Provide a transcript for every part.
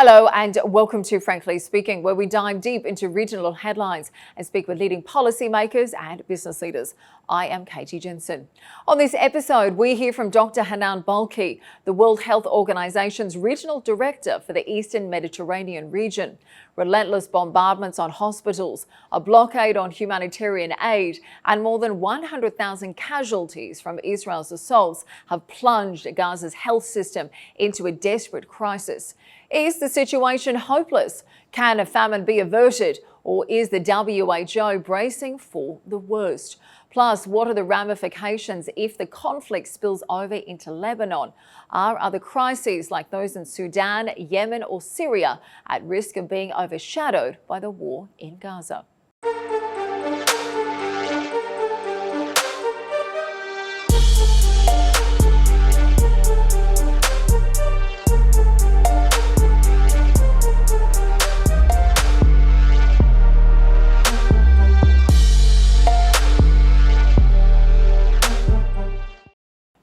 Hello and welcome to Frankly Speaking, where we dive deep into regional headlines and speak with leading policymakers and business leaders. I am Katie Jensen. On this episode, we hear from Dr. Hanan Balkkhy, the World Health Organization's Regional Director for the Eastern Mediterranean region. Relentless bombardments on hospitals, a blockade on humanitarian aid, and more than 100,000 casualties from Israel's assaults have plunged Gaza's health system into a desperate crisis. Is the situation hopeless? Can a famine be averted? Or is the WHO bracing for the worst? Plus, what are the ramifications if the conflict spills over into Lebanon? Are other crises like those in Sudan, Yemen or Syria at risk of being overshadowed by the war in Gaza?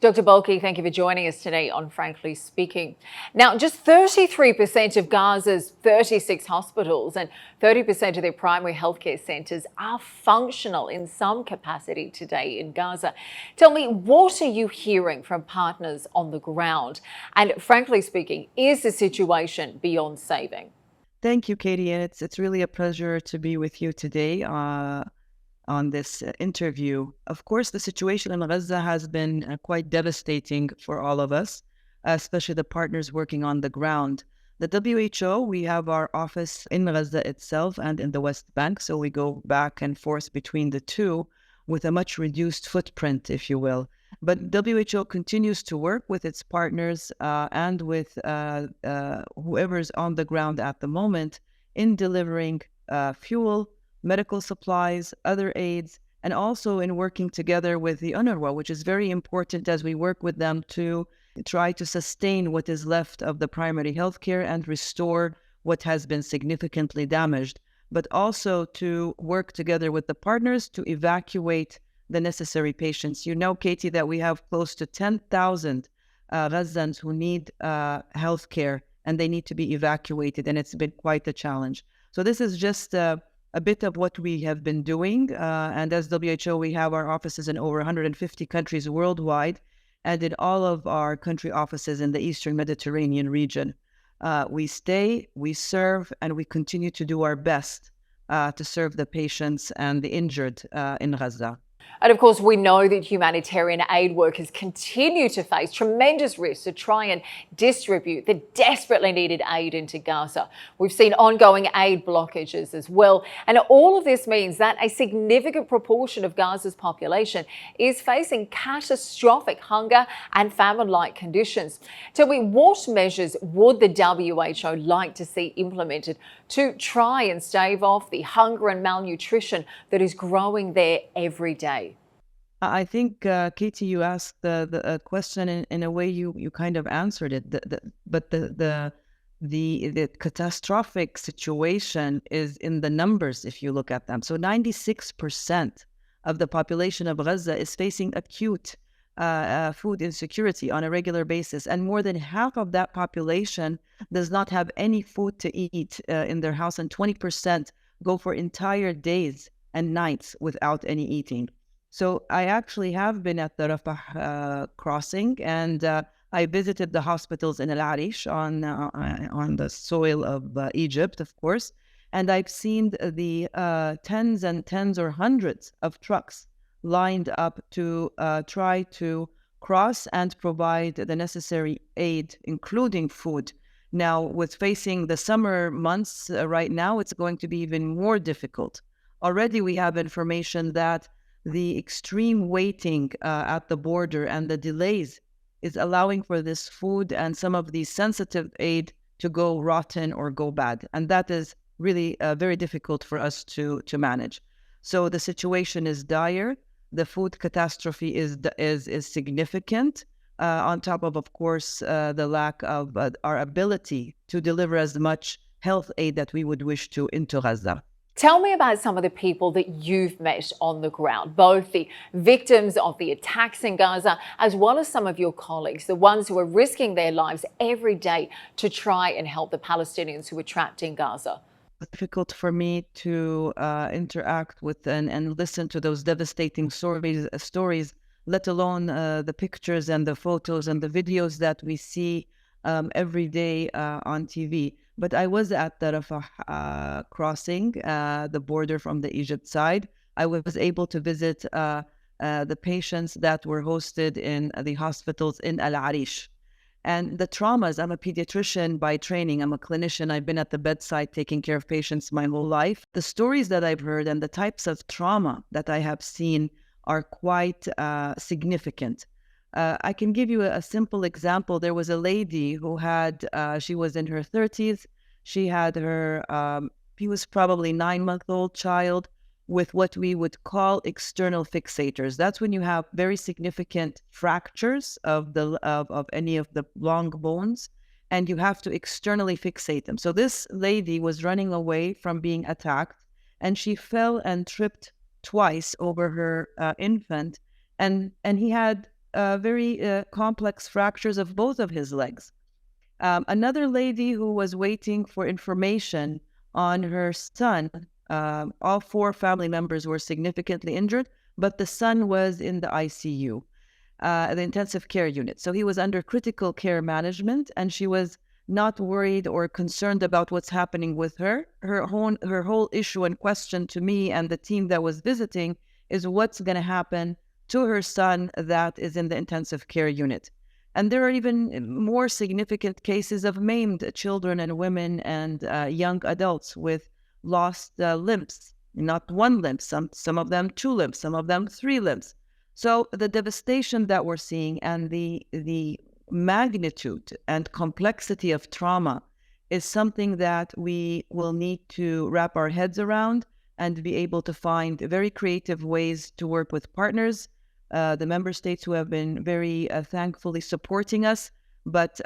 Dr. Balkhy, thank you for joining us today on Frankly Speaking. Now, just 33% of Gaza's 36 hospitals and 30% of their primary healthcare centres are functional in some capacity today in Gaza. Tell me, what are you hearing from partners on the ground? And frankly speaking, is the situation beyond saving? Thank you, Katie. And it's really a pleasure to be with you today on this interview. Of course, the situation in Gaza has been quite devastating for all of us, especially the partners working on the ground. The WHO, we have our office in Gaza itself and in the West Bank, so we go back and forth between the two with a much reduced footprint, if you will. But WHO continues to work with its partners and with whoever's on the ground at the moment in delivering fuel, medical supplies, other aids, and also in working together with the UNRWA, which is very important as we work with them to try to sustain what is left of the primary healthcare and restore what has been significantly damaged, but also to work together with the partners to evacuate the necessary patients. You know, Katie, that we have close to 10,000 Gazans who need healthcare and they need to be evacuated, and it's been quite a challenge. So this is just a bit of what we have been doing. And as WHO, we have our offices in over 150 countries worldwide and in all of our country offices in the Eastern Mediterranean region. We stay, we serve, and we continue to do our best to serve the patients and the injured in Gaza. And of course, we know that humanitarian aid workers continue to face tremendous risks to try and distribute the desperately needed aid into Gaza. We've seen ongoing aid blockages as well. And all of this means that a significant proportion of Gaza's population is facing catastrophic hunger and famine-like conditions. Tell me, what measures would the WHO like to see implemented to try and stave off the hunger and malnutrition that is growing there every day? I think, Katie, you asked the question in a way you kind of answered it. But the catastrophic situation is in the numbers if you look at them. So 96% of the population of Gaza is facing acute food insecurity on a regular basis, and more than half of that population does not have any food to eat in their house, and 20% go for entire days and nights without any eating. So I actually have been at the Rafah crossing, and I visited the hospitals in Al Arish on the soil of Egypt, of course, and I've seen the tens and tens or hundreds of trucks lined up to try to cross and provide the necessary aid, including food. Now, with facing the summer months right now, it's going to be even more difficult. Already we have information that the extreme waiting at the border and the delays is allowing for this food and some of the sensitive aid to go rotten or go bad. And that is really very difficult for us to manage. So the situation is dire. The food catastrophe is significant, on top of course, the lack of our ability to deliver as much health aid that we would wish to into Gaza. Tell me about some of the people that you've met on the ground, both the victims of the attacks in Gaza, as well as some of your colleagues, the ones who are risking their lives every day to try and help the Palestinians who are trapped in Gaza. It's difficult for me to interact with and listen to those devastating stories, let alone the pictures and the photos and the videos that we see every day on TV. But I was at the Rafah crossing, the border from the Egypt side. I was able to visit the patients that were hosted in the hospitals in Al Arish. And the traumas, I'm a pediatrician by training, I'm a clinician, I've been at the bedside taking care of patients my whole life. The stories that I've heard and the types of trauma that I have seen are quite significant. I can give you a simple example. There was a lady who had, she was in her 30s. She had her, he was probably 9-month-old child with what we would call external fixators. That's when you have very significant fractures of any of the long bones, and you have to externally fixate them. So this lady was running away from being attacked, and she fell and tripped twice over her infant, and he had very complex fractures of both of his legs. Another lady who was waiting for information on her son, all 4 family members were significantly injured, but the son was in the ICU, the intensive care unit. So he was under critical care management, and she was not worried or concerned about what's happening with her. Her whole issue and question to me and the team that was visiting is what's going to happen to her son that is in the intensive care unit. And there are even more significant cases of maimed children and women and young adults with lost limbs, not 1 limb, some of them 2 limbs, some of them 3 limbs. So the devastation that we're seeing and the magnitude and complexity of trauma is something that we will need to wrap our heads around and be able to find very creative ways to work with partners, the member states who have been very thankfully supporting us, but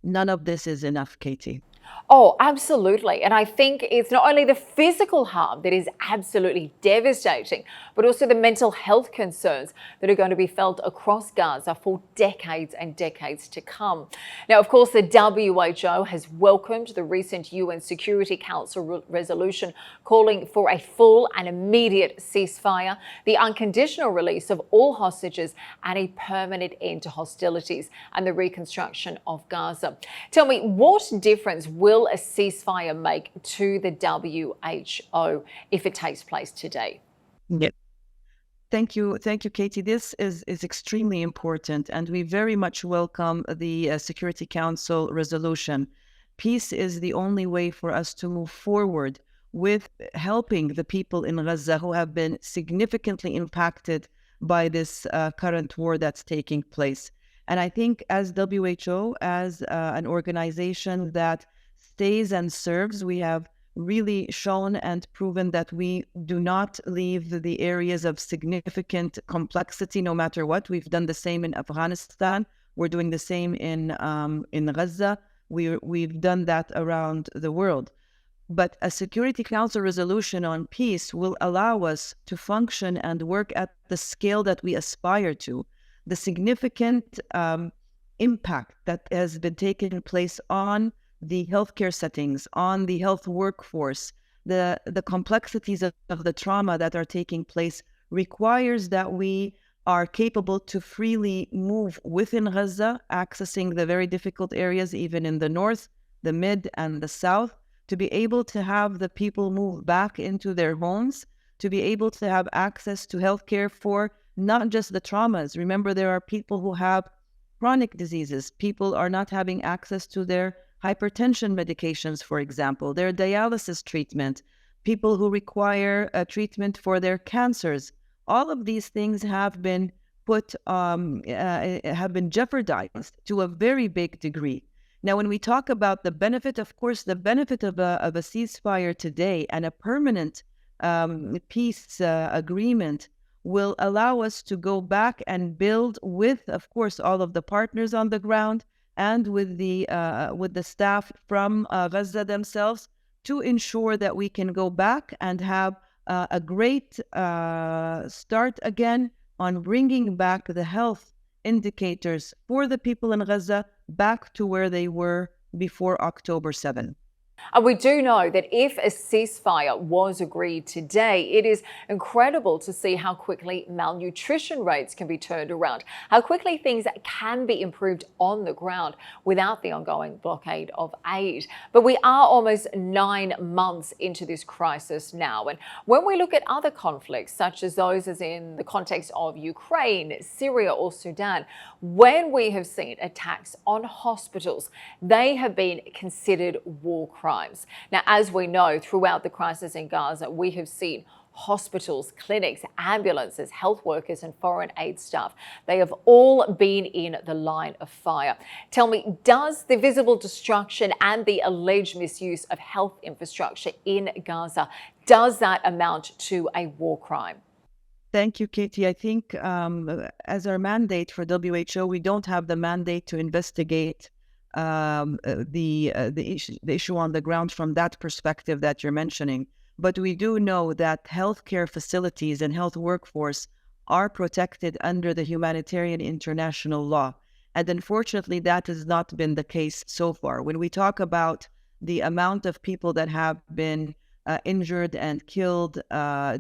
none of this is enough, Katie. Oh, absolutely. And I think it's not only the physical harm that is absolutely devastating, but also the mental health concerns that are going to be felt across Gaza for decades and decades to come. Now, of course, the WHO has welcomed the recent UN Security Council resolution calling for a full and immediate ceasefire, the unconditional release of all hostages, and a permanent end to hostilities and the reconstruction of Gaza. Tell me, what difference will a ceasefire make to the WHO if it takes place today? Yeah. Thank you, Katie. This is extremely important, and we very much welcome the Security Council resolution. Peace is the only way for us to move forward with helping the people in Gaza who have been significantly impacted by this current war that's taking place. And I think as WHO, as an organization that stays and serves, we have really shown and proven that we do not leave the areas of significant complexity no matter what. We've done the same in Afghanistan. We're doing the same in Gaza. We've done that around the world. But a Security Council resolution on peace will allow us to function and work at the scale that we aspire to. The significant impact that has been taking place on the healthcare settings, on the health workforce, the complexities of the trauma that are taking place requires that we are capable to freely move within Gaza, accessing the very difficult areas, even in the north, the mid, and the south, to be able to have the people move back into their homes, to be able to have access to healthcare for not just the traumas. Remember, there are people who have chronic diseases. People are not having access to their hypertension medications, for example, their dialysis treatment, people who require a treatment for their cancers. All of these things have been have been jeopardized to a very big degree. Now, when we talk about the benefit, of course, the benefit of a ceasefire today and a permanent peace agreement will allow us to go back and build with, of course, all of the partners on the ground and with the staff from Gaza themselves to ensure that we can go back and have a great start again on bringing back the health indicators for the people in Gaza back to where they were before October 7th. And we do know that if a ceasefire was agreed today, it is incredible to see how quickly malnutrition rates can be turned around, how quickly things can be improved on the ground without the ongoing blockade of aid. But we are almost 9 months into this crisis now. And when we look at other conflicts, such as those as in the context of Ukraine, Syria or Sudan, when we have seen attacks on hospitals, they have been considered war crimes. Now, as we know, throughout the crisis in Gaza, we have seen hospitals, clinics, ambulances, health workers and foreign aid staff. They have all been in the line of fire. Tell me, does the visible destruction and the alleged misuse of health infrastructure in Gaza, does that amount to a war crime? Thank you, Katie. I think as our mandate for WHO, we don't have the mandate to investigate the issue on the ground from that perspective that you're mentioning. But we do know that healthcare facilities and health workforce are protected under the humanitarian international law. And unfortunately, that has not been the case so far. When we talk about the amount of people that have been injured and killed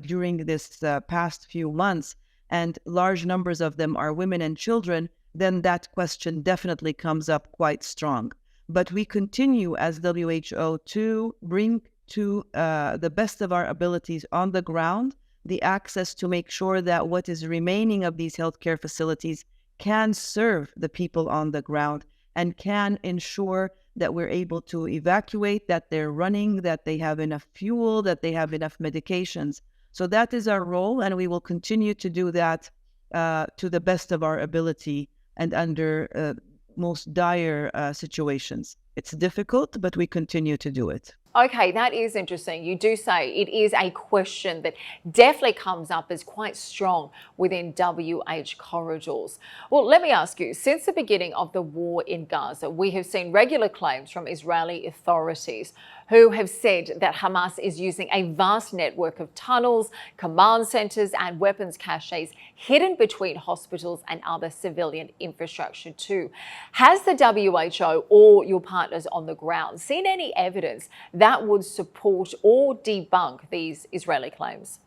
during this past few months, and large numbers of them are women and children, then that question definitely comes up quite strong. But we continue as WHO to bring to the best of our abilities on the ground the access to make sure that what is remaining of these healthcare facilities can serve the people on the ground and can ensure that we're able to evacuate, that they're running, that they have enough fuel, that they have enough medications. So that is our role, and we will continue to do that to the best of our ability and under most dire situations. It's difficult, but we continue to do it. Okay, that is interesting. You do say it is a question that definitely comes up as quite strong within WH corridors. Well, let me ask you, since the beginning of the war in Gaza, we have seen regular claims from Israeli authorities who have said that Hamas is using a vast network of tunnels, command centers and weapons caches hidden between hospitals and other civilian infrastructure too. Has the WHO or your partners on the ground seen any evidence that would support or debunk these Israeli claims?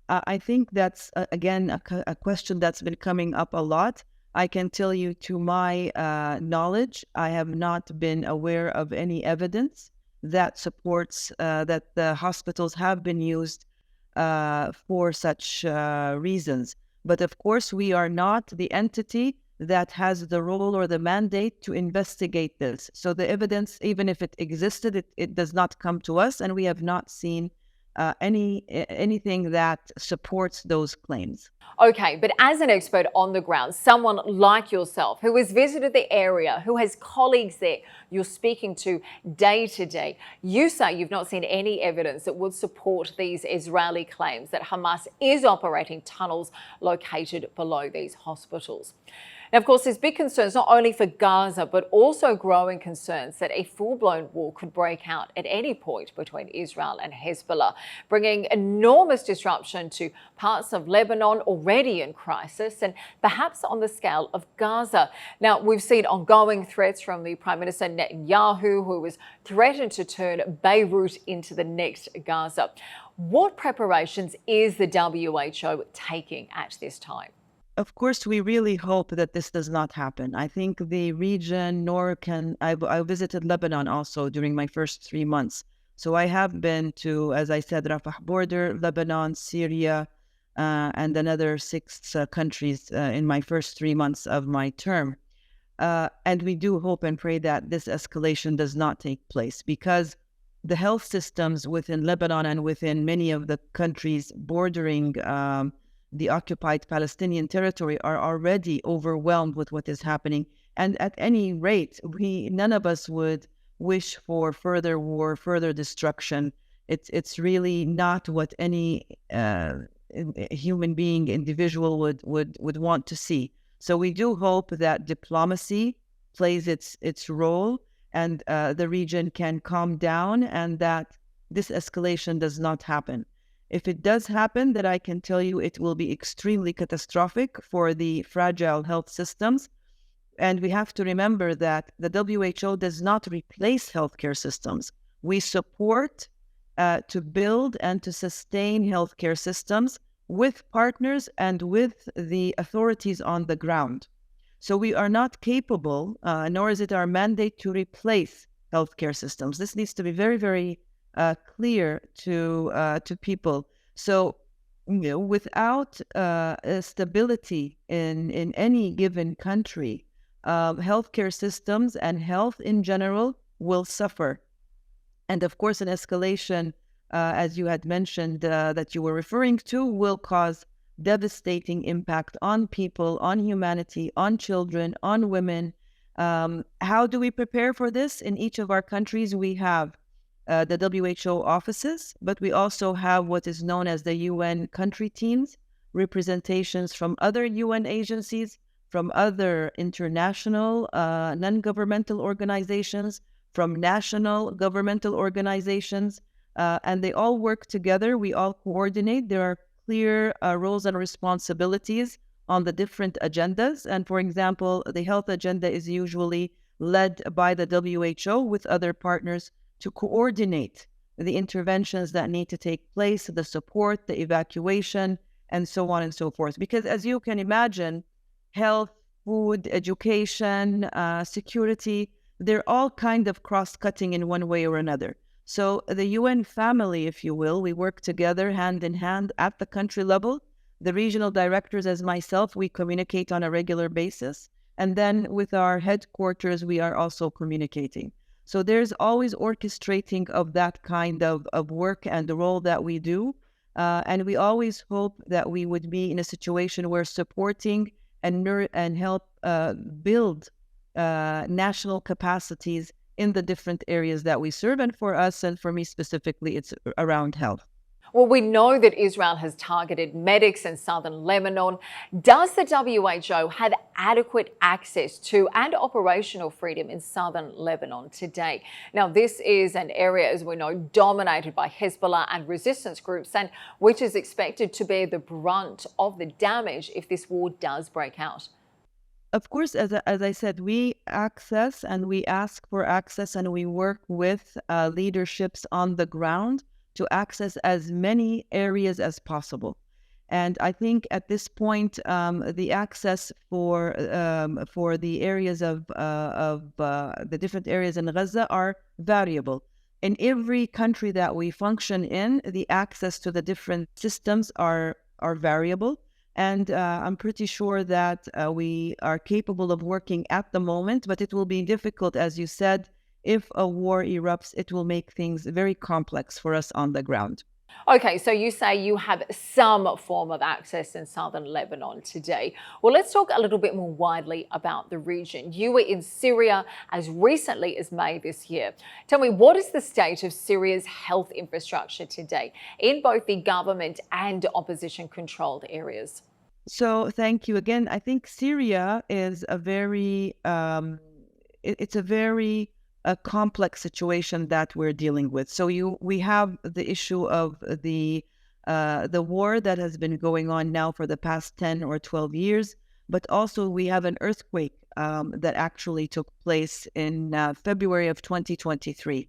I think that's, again, a question that's been coming up a lot. I can tell you, to my knowledge, I have not been aware of any evidence that supports that the hospitals have been used for such reasons. But of course, we are not the entity that has the role or the mandate to investigate this. So the evidence, even if it existed, it does not come to us, and we have not seen anything that supports those claims. Okay, but as an expert on the ground, someone like yourself who has visited the area, who has colleagues there you're speaking to day to day, you say you've not seen any evidence that would support these Israeli claims that Hamas is operating tunnels located below these hospitals. Now, of course, there's big concerns not only for Gaza, but also growing concerns that a full-blown war could break out at any point between Israel and Hezbollah, bringing enormous disruption to parts of Lebanon already in crisis and perhaps on the scale of Gaza. Now, we've seen ongoing threats from the Prime Minister Netanyahu, who was threatened to turn Beirut into the next Gaza. What preparations is the WHO taking at this time? Of course, we really hope that this does not happen. I think the region, nor can I visited Lebanon also during my first 3 months. So I have been to, as I said, Rafah border, Lebanon, Syria, and another 6 countries in my first 3 months of my term. And we do hope and pray that this escalation does not take place, because the health systems within Lebanon and within many of the countries bordering the occupied Palestinian territory are already overwhelmed with what is happening. And at any rate, none of us would wish for further war, further destruction. It's really not what any human being, individual would want to see. So we do hope that diplomacy plays its role, and the region can calm down and that this escalation does not happen. If it does happen, then I can tell you it will be extremely catastrophic for the fragile health systems. And we have to remember that the WHO does not replace healthcare systems. We support to build and to sustain healthcare systems with partners and with the authorities on the ground. So we are not capable, nor is it our mandate to replace healthcare systems. This needs to be very, very clear to people. So, without stability in any given country, healthcare systems and health in general will suffer. And of course, an escalation, as you had mentioned, that you were referring to, will cause devastating impact on people, on humanity, on children, on women. How do we prepare for this? In each of our countries, we have the WHO offices, but we also have what is known as the UN country teams, representations from other UN agencies, from other international non-governmental organizations, from national governmental organizations, and they all work together. We all coordinate. There are clear roles and responsibilities on the different agendas. And for example, the health agenda is usually led by the WHO with other partners to coordinate the interventions that need to take place, the support, the evacuation, and so on and so forth. Because as you can imagine, health, food, education, security, they're all kind of cross-cutting in one way or another. So the UN family, if you will, we work together hand in hand at the country level. The regional directors, as myself, we communicate on a regular basis. And then with our headquarters, we are also communicating. So there's always orchestrating of that kind of work and the role that we do. And we always hope that we would be in a situation where supporting and help build national capacities in the different areas that we serve. And for us, and for me specifically, it's around health. Well, we know that Israel has targeted medics in southern Lebanon. Does the WHO have adequate access to and operational freedom in southern Lebanon today? Now, this is an area, as we know, dominated by Hezbollah and resistance groups, and which is expected to bear the brunt of the damage if this war does break out. Of course, as I said, we access and we ask for access and we work with leaderships on the ground to access as many areas as possible. And I think at this point, the access for the areas of the different areas in Gaza are variable. In every country that we function in, the access to the different systems are variable. And I'm pretty sure that we are capable of working at the moment, but it will be difficult, as you said. If a war erupts, it will make things very complex for us on the ground. Okay, so you say you have some form of access in southern Lebanon today. Well, let's talk a little bit more widely about the region. You were in Syria as recently as May this year. Tell me, what is the state of Syria's health infrastructure today in both the government and opposition-controlled areas? So thank you again. I think Syria is a very, a complex situation that we're dealing with. So we have the issue of the war that has been going on now for the past 10 or 12 years, but also we have an earthquake that actually took place in February of 2023.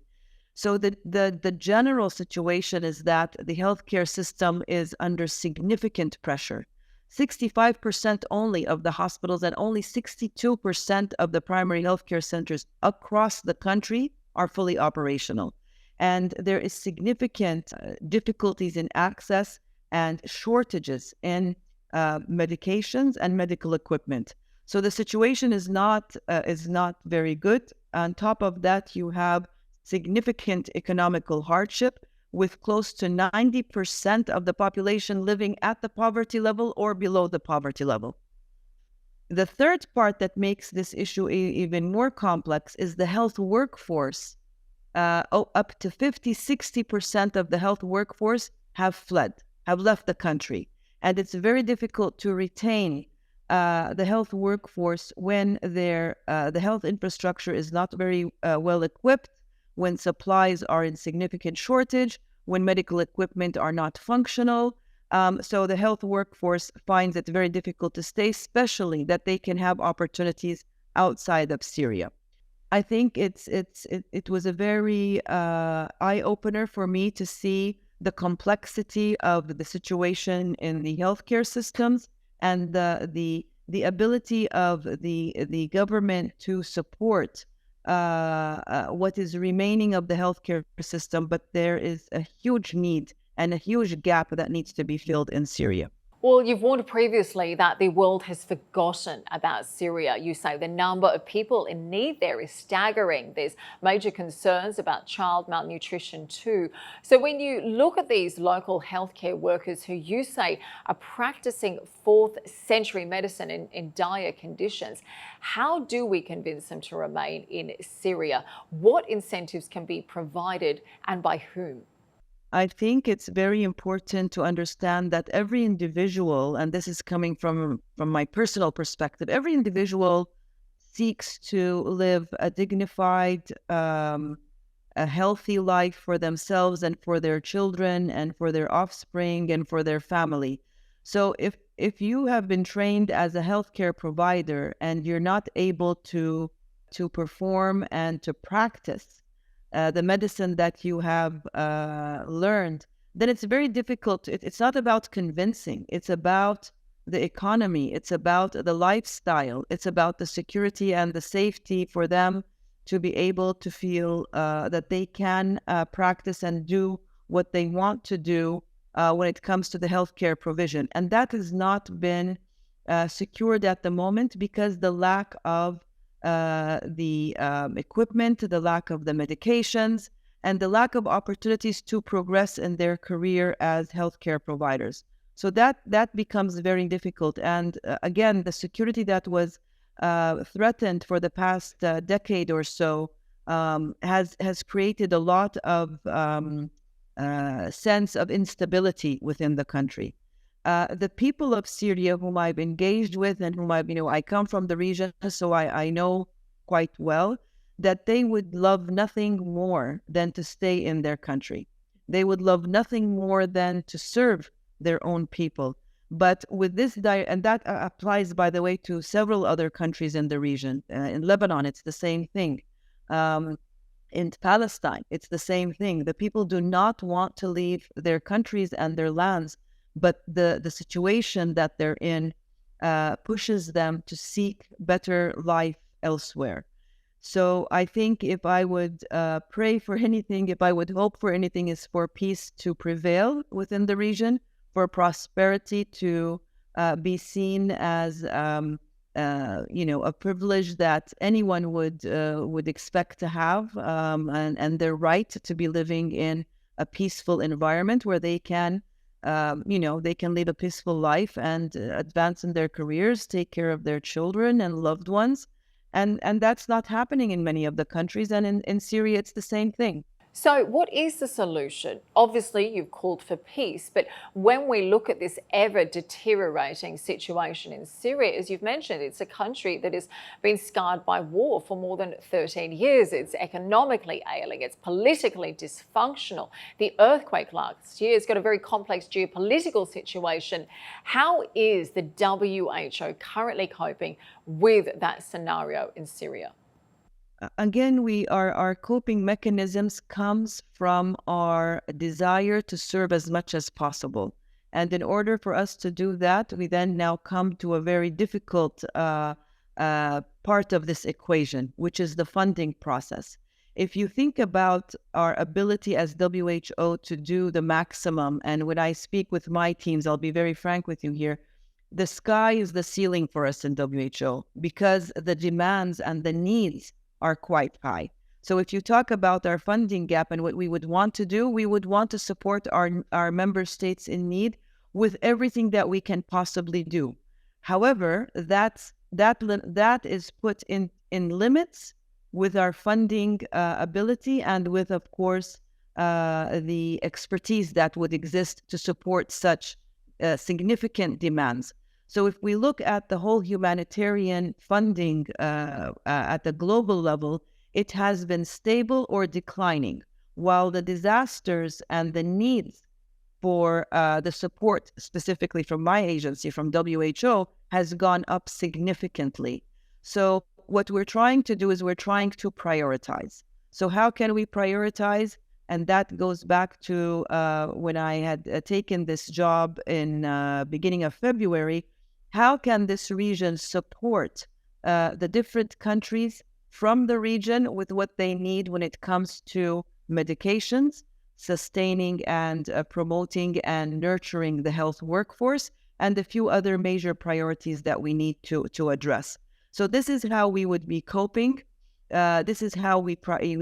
So the general situation is that the healthcare system is under significant pressure. 65% only of the hospitals and only 62% of the primary healthcare centers across the country are fully operational. And there is significant difficulties in access and shortages in medications and medical equipment. So the situation is not very good. On top of that, you have significant economical hardship, with close to 90% of the population living at the poverty level or below the poverty level. The third part that makes this issue even more complex is the health workforce. Up to 50-60% of the health workforce have fled, have left the country. And it's very difficult to retain the health workforce when the health infrastructure is not very well equipped, when supplies are in significant shortage, when medical equipment are not functional. So the health workforce finds it very difficult to stay, especially that they can have opportunities outside of Syria. I think it was a very eye-opener for me to see the complexity of the situation in the healthcare systems and the ability of the government to support what is remaining of the healthcare system, but there is a huge need and a huge gap that needs to be filled in Syria. Well, you've warned previously that the world has forgotten about Syria. You say the number of people in need there is staggering. There's major concerns about child malnutrition too. So when you look at these local healthcare workers who you say are practicing 4th century medicine in dire conditions, how do we convince them to remain in Syria? What incentives can be provided and by whom? I think it's very important to understand that every individual, and this is coming from my personal perspective, every individual seeks to live a dignified, a healthy life for themselves and for their children and for their offspring and for their family. So if you have been trained as a healthcare provider and you're not able to perform and to practice the medicine that you have learned, then it's very difficult. It's not about convincing. It's about the economy. It's about the lifestyle. It's about the security and the safety for them to be able to feel that they can practice and do what they want to do when it comes to the healthcare provision. And that has not been secured at the moment because the lack of the equipment, the lack of the medications, and the lack of opportunities to progress in their career as healthcare providers. So that becomes very difficult. And again, the security that was threatened for the past decade or so has created a lot of sense of instability within the country. The people of Syria whom I've engaged with and whom I come from the region, so I know quite well that they would love nothing more than to stay in their country. They would love nothing more than to serve their own people. But with this, and that applies, by the way, to several other countries in the region. In Lebanon, it's the same thing. In Palestine, it's the same thing. The people do not want to leave their countries and their lands, but the situation that they're in pushes them to seek better life elsewhere. So I think if I would pray for anything, if I would hope for anything, is for peace to prevail within the region, for prosperity to be seen as a privilege that anyone would expect to have, and their right to be living in a peaceful environment where they can they can live a peaceful life and advance in their careers, take care of their children and loved ones. And that's not happening in many of the countries. And in Syria, it's the same thing. So what is the solution? Obviously, you've called for peace, but when we look at this ever deteriorating situation in Syria, as you've mentioned, it's a country that has been scarred by war for more than 13 years. It's economically ailing. It's politically dysfunctional. The earthquake last year has got a very complex geopolitical situation. How is the WHO currently coping with that scenario in Syria? Again, our coping mechanisms comes from our desire to serve as much as possible. And in order for us to do that, we then now come to a very difficult part of this equation, which is the funding process. If you think about our ability as WHO to do the maximum, and when I speak with my teams, I'll be very frank with you here, the sky is the ceiling for us in WHO because the demands and the needs are quite high. So if you talk about our funding gap and what we would want to do, we would want to support our member states in need with everything that we can possibly do. However, that is put in limits with our funding ability and with, of course, the expertise that would exist to support such significant demands. So if we look at the whole humanitarian funding at the global level, it has been stable or declining, while the disasters and the needs for the support, specifically from my agency, from WHO, has gone up significantly. So what we're trying to do is we're trying to prioritize. So how can we prioritize? And that goes back to when I had taken this job in beginning of February. How can this region support the different countries from the region with what they need when it comes to medications, sustaining and promoting and nurturing the health workforce, and a few other major priorities that we need to address. So this is how we would be coping. This is how we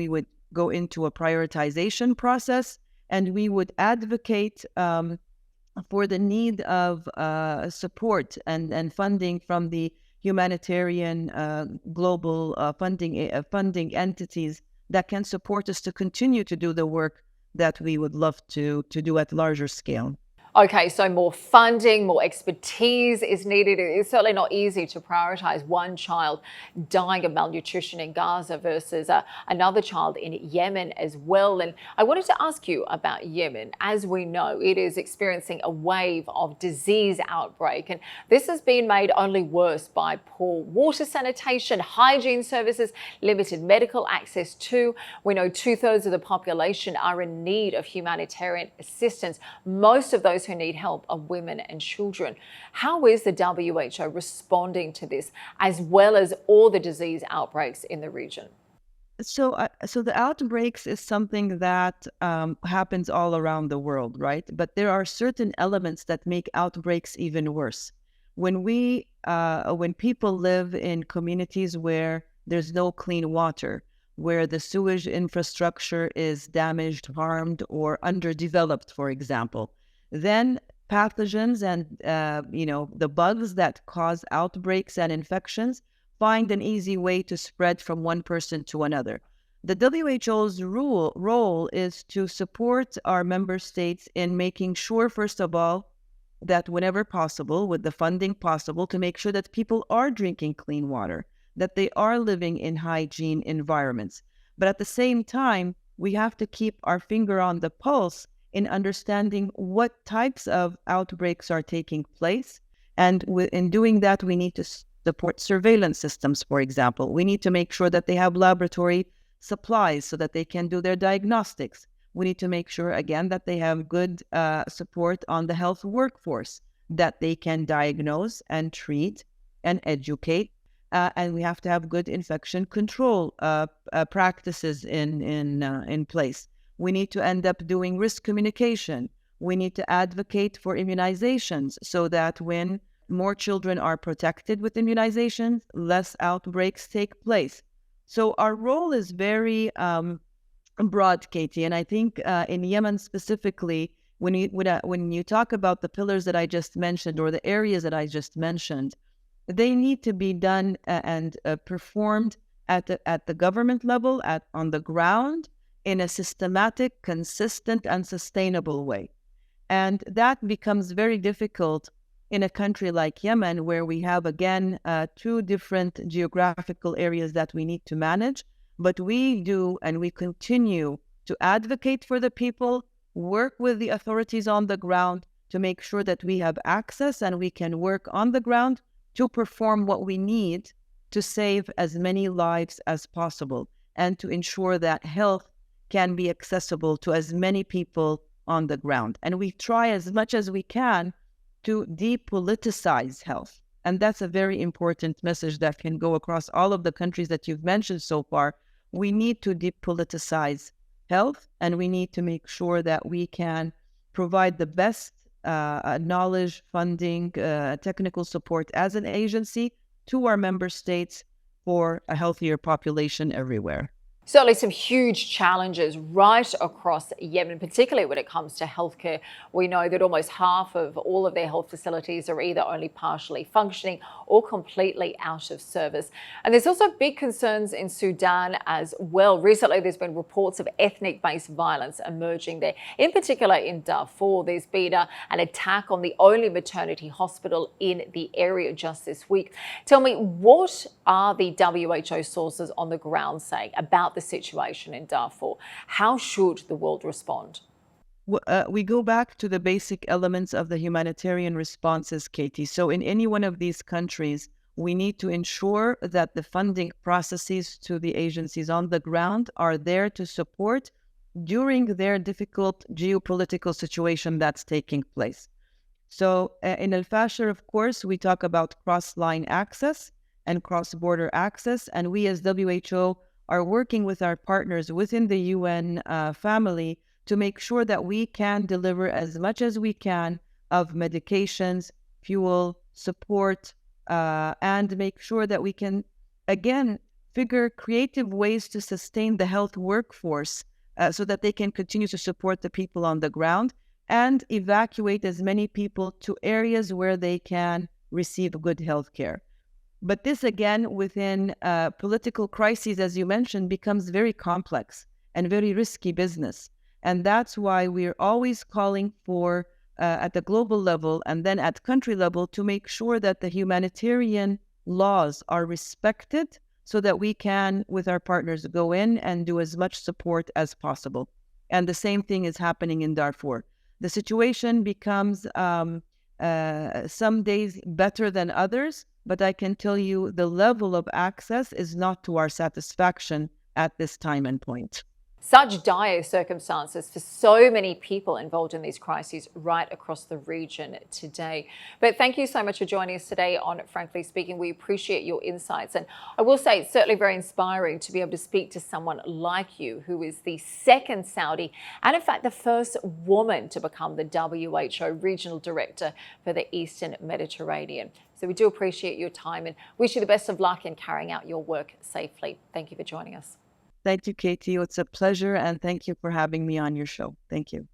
would go into a prioritization process, and we would advocate for the need of support and funding from the humanitarian global funding entities that can support us to continue to do the work that we would love to do at larger scale. Okay, so more funding, more expertise is needed. It's certainly not easy to prioritise one child dying of malnutrition in Gaza versus another child in Yemen as well. And I wanted to ask you about Yemen. As we know, it is experiencing a wave of disease outbreak, and this has been made only worse by poor water sanitation, hygiene services, limited medical access too. We know 2/3 of the population are in need of humanitarian assistance. Most of those who need help are women and children. How is the WHO responding to this, as well as all the disease outbreaks in the region? So the outbreaks is something that happens all around the world, right? But there are certain elements that make outbreaks even worse. When people live in communities where there's no clean water, where the sewage infrastructure is damaged, harmed, or underdeveloped, for example, then pathogens and the bugs that cause outbreaks and infections find an easy way to spread from one person to another. The WHO's role is to support our member states in making sure, first of all, that whenever possible, with the funding possible, to make sure that people are drinking clean water, that they are living in hygiene environments. But at the same time, we have to keep our finger on the pulse in understanding what types of outbreaks are taking place. And in doing that, we need to support surveillance systems, for example. We need to make sure that they have laboratory supplies so that they can do their diagnostics. We need to make sure, again, that they have good support on the health workforce, that they can diagnose and treat and educate. And we have to have good infection control practices in place. We need to end up doing risk communication. We need to advocate for immunizations so that when more children are protected with immunizations, less outbreaks take place. So our role is very broad, Katie. And I think in Yemen specifically, when you talk about the pillars that I just mentioned or the areas that I just mentioned, they need to be done and performed at the government level, on the ground, in a systematic, consistent, and sustainable way. And that becomes very difficult in a country like Yemen, where we have, again, two different geographical areas that we need to manage. But we do, and we continue to advocate for the people, work with the authorities on the ground to make sure that we have access and we can work on the ground to perform what we need to save as many lives as possible and to ensure that health can be accessible to as many people on the ground. And we try as much as we can to depoliticize health. And that's a very important message that can go across all of the countries that you've mentioned so far. We need to depoliticize health, and we need to make sure that we can provide the best knowledge, funding, technical support as an agency to our member states for a healthier population everywhere. Certainly some huge challenges right across Yemen, particularly when it comes to healthcare. We know that almost half of all of their health facilities are either only partially functioning or completely out of service. And there's also big concerns in Sudan as well. Recently, there's been reports of ethnic-based violence emerging there. In particular, in Darfur, there's been an attack on the only maternity hospital in the area just this week. Tell me, what are the WHO sources on the ground saying about the situation in Darfur? How should the world respond? We go back to the basic elements of the humanitarian responses, Katie. So in any one of these countries, we need to ensure that the funding processes to the agencies on the ground are there to support during their difficult geopolitical situation that's taking place. So in Al-Fashir, of course, we talk about cross-line access and cross-border access, and we as WHO are working with our partners within the UN family to make sure that we can deliver as much as we can of medications, fuel, support, and make sure that we can, again, figure creative ways to sustain the health workforce so that they can continue to support the people on the ground and evacuate as many people to areas where they can receive good health care. But this, again, within political crises, as you mentioned, becomes very complex and very risky business. And that's why we're always calling for, at the global level and then at country level, to make sure that the humanitarian laws are respected so that we can, with our partners, go in and do as much support as possible. And the same thing is happening in Darfur. The situation becomes some days better than others, but I can tell you the level of access is not to our satisfaction at this time and point. Such dire circumstances for so many people involved in these crises right across the region today. But thank you so much for joining us today on Frankly Speaking. We appreciate your insights. And I will say it's certainly very inspiring to be able to speak to someone like you, who is the second Saudi and in fact the first woman to become the WHO Regional Director for the Eastern Mediterranean. So we do appreciate your time and wish you the best of luck in carrying out your work safely. Thank you for joining us. Thank you, Katie. It's a pleasure, and thank you for having me on your show. Thank you.